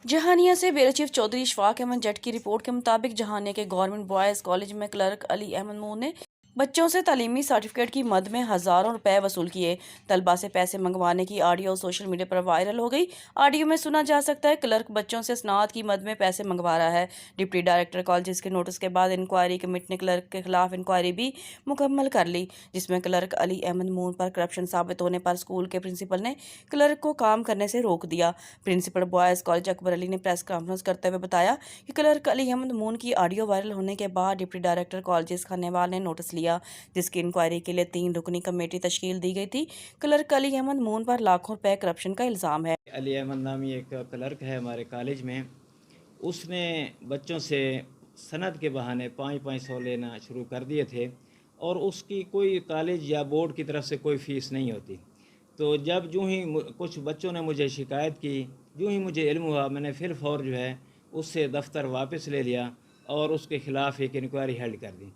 जहानिया से bureau chief Chaudhary Ishfaq Ahmad जट की report के मुताबिक जहानिया के गवर्नमेंट बॉयज़ कॉलेज में क्लर्क अली अहमद मून ने बच्चों से तालीमी सर्टिफिकेट की मद में हज़ारों रुपए वसूल किए। तलबा से पैसे मंगवाने की ऑडियो सोशल मीडिया पर वायरल हो गई। ऑडियो में सुना जा सकता है क्लर्क बच्चों से स्नात की मद में पैसे मंगवा रहा है। डिप्टी डायरेक्टर कॉलेज के नोटिस के बाद इंक्वायरी कमेटी ने क्लर्क के खिलाफ इंक्वायरी भी मुकम्मल कर ली, जिसमें क्लर्क अली अहमद मून पर करप्शन साबित होने पर स्कूल के प्रिंसिपल ने क्लर्क को काम करने से रोक दिया। Principal boys college Akbar Ali ने प्रेस कॉन्फ्रेंस करते हुए बताया कि क्लर्क अली अहमद मून की ऑडियो वायरल होने के बाद डिप्टी डायरेक्टर कॉलेज खानेवाल ने नोटिस लिया, जिसकी इंक्वायरी के लिए 3 रुकनी कमेटी तश्कील दी गई थी। क्लर्क अली अहमद मून पर लाखों रुपए करप्शन का इल्ज़ाम है। अली अहमद नामी एक क्लर्क है हमारे कॉलेज में। उसने बच्चों से सनद के बहाने 500 लेना शुरू कर दिए थे और उसकी कोई कॉलेज या बोर्ड की तरफ से कोई फ़ीस नहीं होती। तो जब यूँ ही कुछ बच्चों ने मुझे शिकायत की, यूँ ही मुझे इल्म हुआ, मैंने फिर फ़ौर जो है उससे दफ्तर वापस ले लिया और उसके ख़िलाफ़ एक इंक्वायरी हेल्ड कर दी।